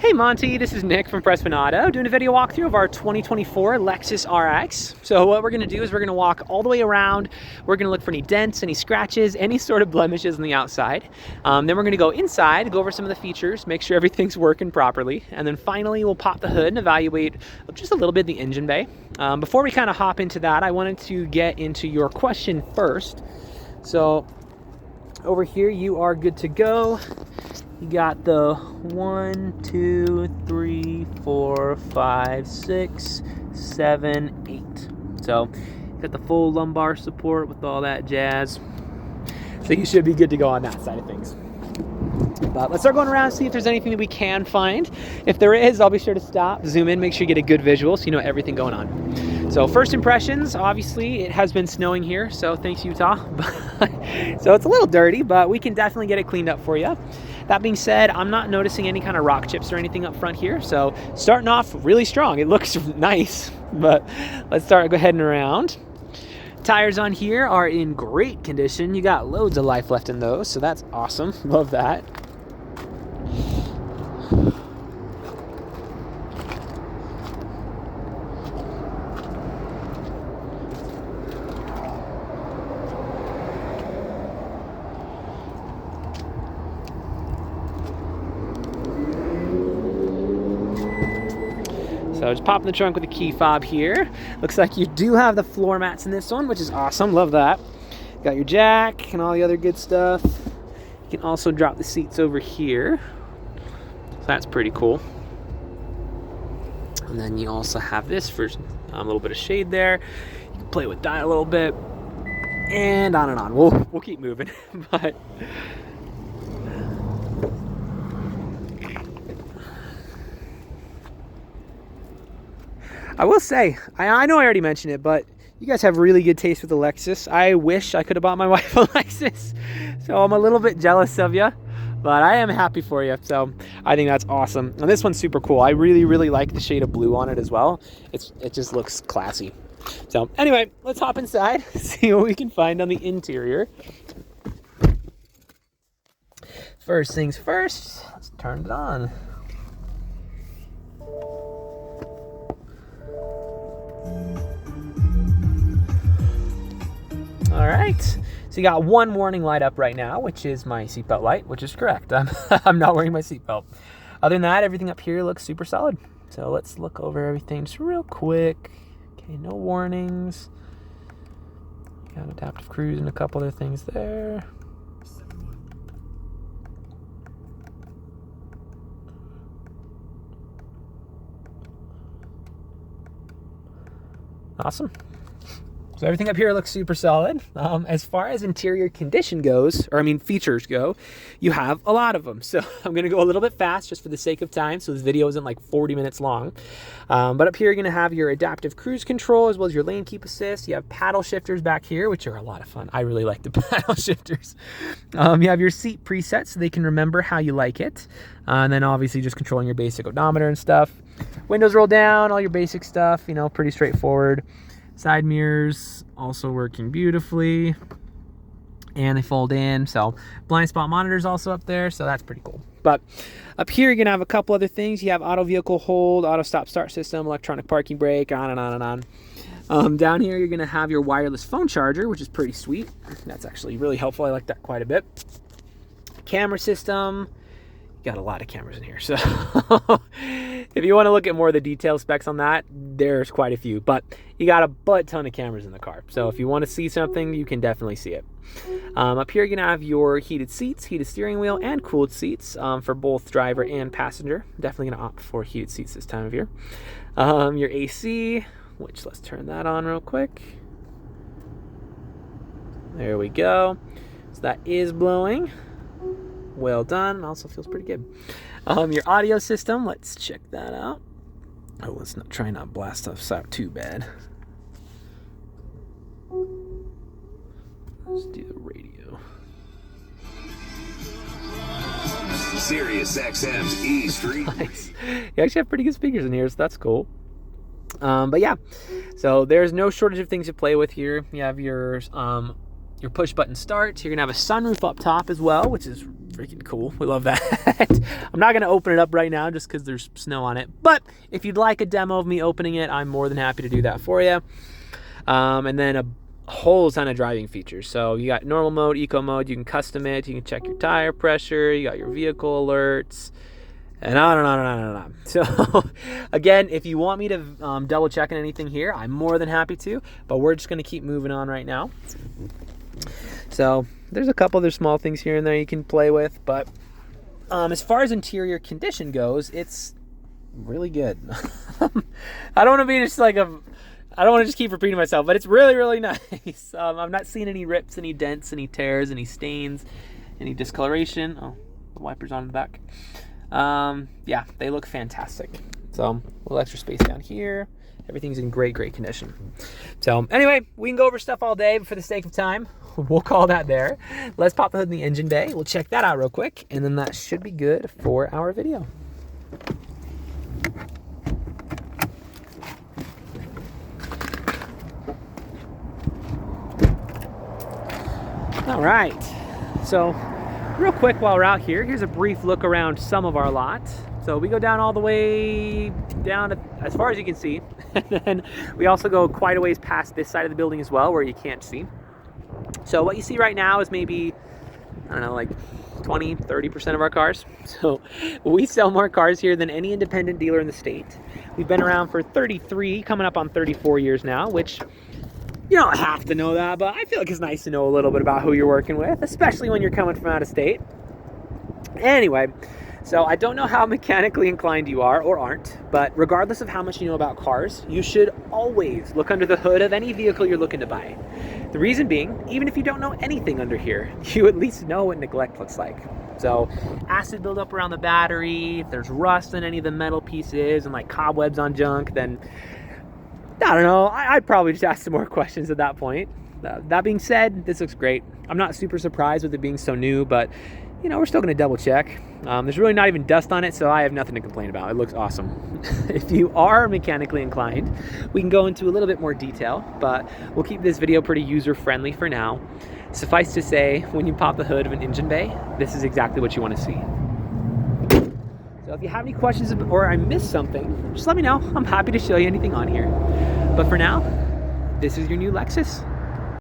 Hey Monty, this is Nick from Prestman Auto doing a video walkthrough of our 2024 Lexus RX. So what we're going to do is we're going to walk all the way around. We're going to look for any dents, any scratches, any sort of blemishes on the outside. Then we're going to go inside, go over some of the features, make sure everything's working properly. And then finally we'll pop the hood and evaluate just a little bit the engine bay. Before we kind of hop into that, I wanted to get into your question first. So over here you are good to go. You got the 1, 2, 3, 4, 5, 6, 7, 8. So you got the full lumbar support with all that jazz. So you should be good to go on that side of things. But let's start going around and see if there's anything that we can find. If there is, I'll be sure to stop, zoom in, make sure you get a good visual so you know everything going on. So first impressions, obviously it has been snowing here, so thanks Utah. So it's a little dirty, but we can definitely get it cleaned up for you. That being said, I'm not noticing any kind of rock chips or anything up front here. So starting off really strong. It looks nice, but let's start heading around. Tires on here are in great condition. You got loads of life left in those, so that's awesome. Love that. So just pop in the trunk with a key fob here. Looks like you do have the floor mats in this one, which is awesome. Love that. Got your jack and all the other good stuff. You can also drop the seats over here. So that's pretty cool. And then you also have this for a little bit of shade there. You can play with that a little bit. And on and on. We'll keep moving. But I will say, I know I already mentioned it, but you guys have really good taste with the Lexus. I wish I could have bought my wife a Lexus, so I'm a little bit jealous of you, but I am happy for you. So I think that's awesome. And this one's super cool. I really like the shade of blue on it as well. It just looks classy. So anyway, let's hop inside, see what we can find on the interior. First things first, let's turn it on. All right, so you got one warning light up right now, which is my seatbelt light, which is correct. I'm not wearing my seatbelt. Other than that, everything up here looks super solid. So let's look over everything just real quick. Okay, no warnings. Got adaptive cruise and a couple other things there. Awesome. So everything up here looks super solid. As far as interior condition goes, features go, you have a lot of them. So I'm gonna go a little bit fast just for the sake of time, so this video isn't like 40 minutes long. But up here you're gonna have your adaptive cruise control as well as your lane keep assist. You have paddle shifters back here, which are a lot of fun. I really like the paddle shifters. You have your seat presets so they can remember how you like it. And then obviously just controlling your basic odometer and stuff. Windows roll down, all your basic stuff, pretty straightforward. Side mirrors also working beautifully, and they fold in. So blind spot monitors also up there, so that's pretty cool. But up here you're gonna have a couple other things. You have auto vehicle hold, auto stop start system, electronic parking brake, on and on and on. Down here you're gonna have your wireless phone charger, which is pretty sweet. That's actually really helpful. I like that quite a bit. Camera system. Got a lot of cameras in here, so if you want to look at more of the detail specs on that, there's quite a few, but you got a butt ton of cameras in the car, so if you want to see something, you can definitely see it. Up here you're gonna have your heated seats, heated steering wheel, and cooled seats for both driver and passenger. Definitely gonna opt for heated seats this time of year. Your AC, which let's turn that on real quick. There we go. So that is blowing. Well done. Also feels pretty good. Your audio system, let's check that out. Oh, let's not try not blast us out too bad. Let's do the radio. Sirius XM's E Street. Nice. You actually have pretty good speakers in here, so that's cool. But yeah, so there's no shortage of things to play with here. You have your push button start. You're gonna have a sunroof up top as well, which is freaking cool. We love that. I'm not going to open it up right now just because there's snow on it. But if you'd like a demo of me opening it, I'm more than happy to do that for you. And then a whole ton of driving features. So you got normal mode, eco mode. You can custom it. You can check your tire pressure. You got your vehicle alerts. And on and on and on and on. So again, if you want me to double check on anything here, I'm more than happy to. But we're just going to keep moving on right now. So there's a couple other small things here and there you can play with. But as far as interior condition goes, it's really good. I don't want to be just like I don't want to just keep repeating myself, but it's really, really nice. I'm not seeing any rips, any dents, any tears, any stains, any discoloration. Oh, the wiper's on the back. Yeah, they look fantastic. So a little extra space down here. Everything's in great, great condition. So anyway, we can go over stuff all day, but for the sake of time, we'll call that there. Let's pop the hood in the engine bay. We'll check that out real quick, and then that should be good for our video. All right, so real quick while we're out here, here's a brief look around some of our lot. So we go down all the way down to, as far as you can see, and then we also go quite a ways past this side of the building as well where you can't see. So what you see right now is maybe, I don't know, like 20-30% of our cars. So we sell more cars here than any independent dealer in the state. We've been around for 33, coming up on 34 years now, which you don't have to know that, but I feel like it's nice to know a little bit about who you're working with, especially when you're coming from out of state. Anyway, so I don't know how mechanically inclined you are or aren't, but regardless of how much you know about cars, you should always look under the hood of any vehicle you're looking to buy. The reason being, even if you don't know anything under here, you at least know what neglect looks like. So acid buildup around the battery, if there's rust in any of the metal pieces and like cobwebs on junk, then I don't know, I'd probably just ask some more questions at that point. That being said, this looks great. I'm not super surprised with it being so new, but you know, we're still gonna double check. There's really not even dust on it, so I have nothing to complain about. It looks awesome. If you are mechanically inclined, we can go into a little bit more detail, but we'll keep this video pretty user-friendly for now. Suffice to say, when you pop the hood of an engine bay, this is exactly what you wanna see. So if you have any questions or I missed something, just let me know. I'm happy to show you anything on here. But for now, this is your new Lexus.